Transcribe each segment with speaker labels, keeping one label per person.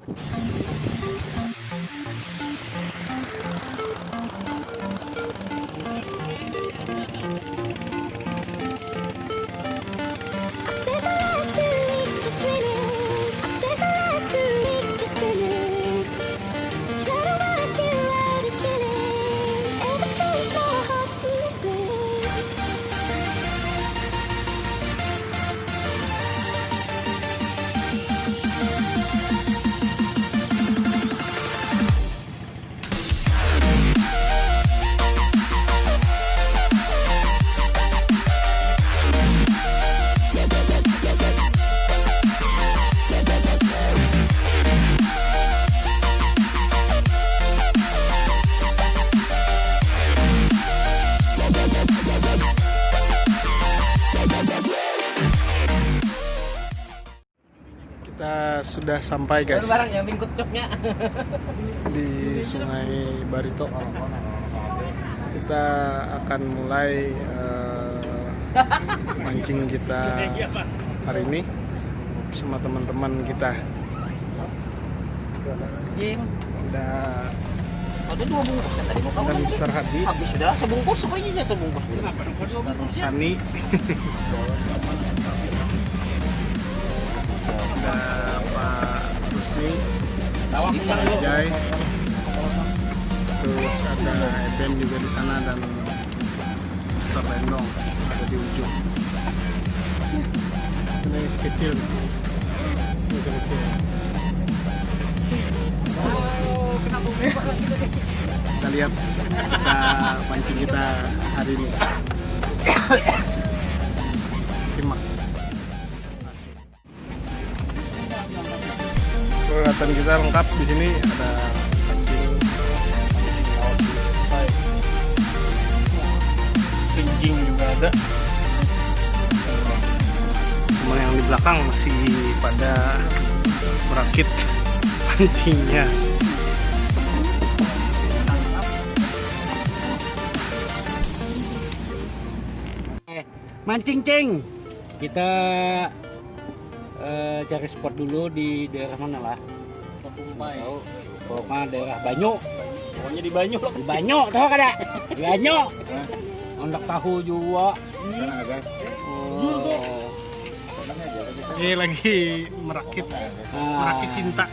Speaker 1: Kita sudah sampai guys di Sungai Barito. Kita akan mulai mancing kita hari ini bersama teman-teman kita.
Speaker 2: Ada 2 bungkus kan tadi mau kamu
Speaker 1: Dan Mr. Hadi,
Speaker 2: habis sudah sebungkus semuanya sebungkus.
Speaker 1: Mr. Sani, ada Pak Rusni, Jai, terus ada Eben juga di sana dan Mr. Lendong ada di ujung. Ini kecil, ini kecil. Kita lihat kita pancing kita hari ini. Simak. Peralatan kita lengkap di sini, ada pancing, pinjing juga ada. Cuma yang di belakang masih pada merakit pancingnya.
Speaker 2: Mancing ceng. Kita cari spot dulu di daerah mana lah? Pokoknya daerah Banyu.
Speaker 1: Pokoknya di Banyu.
Speaker 2: Di Banyu, tahu kada? Di Banyu. Ondak tahu juga.
Speaker 1: Ini lagi merakit, merakit cinta.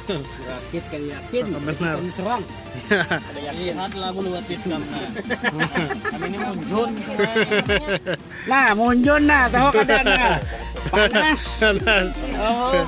Speaker 2: Merakit kali yakin.
Speaker 1: Benar.
Speaker 2: Serang. Ada yakin adalah buat Islam. Kami ini munjun. Nah, munjun nah, tahu kada nah. Panas.
Speaker 1: Panas.
Speaker 2: Oh.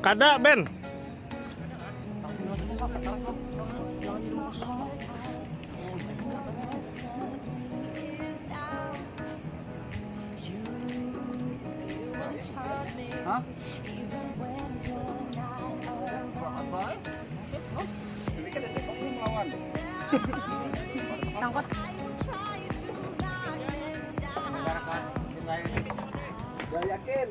Speaker 1: Kada Ben.
Speaker 2: Hah?
Speaker 3: Sangkut.
Speaker 2: Gak yakin.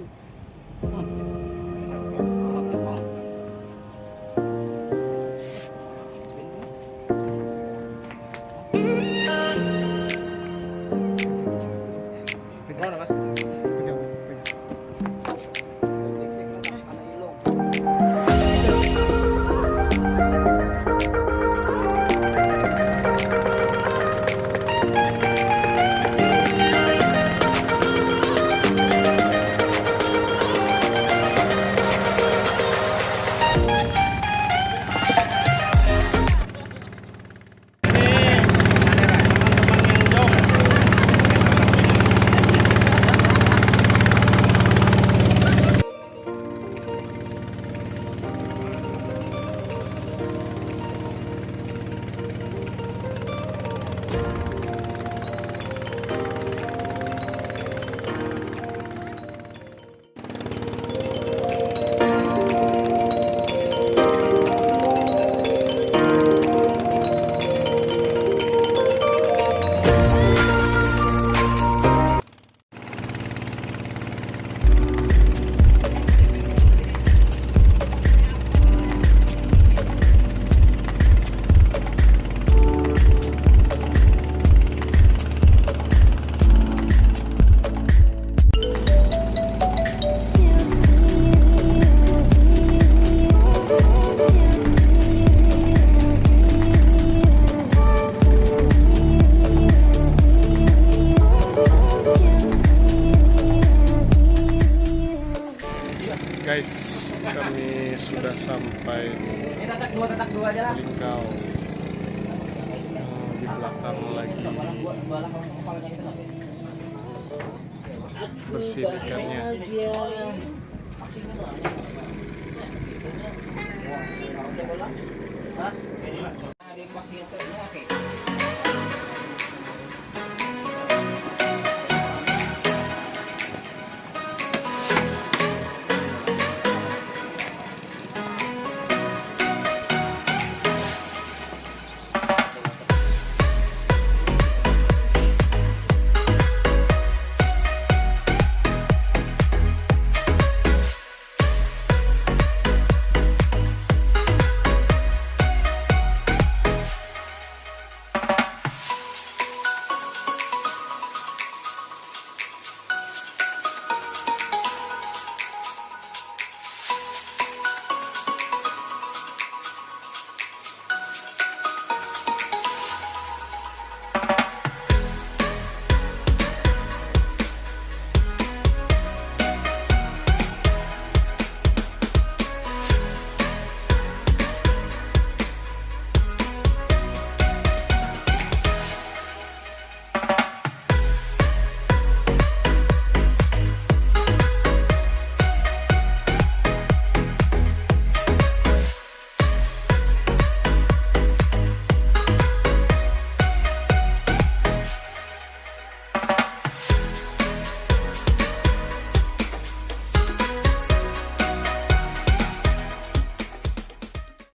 Speaker 1: Guys, kami sudah sampai di
Speaker 2: Tatak dua aja lah.
Speaker 1: Lingkau. Di belakang lagi bersih ikannya.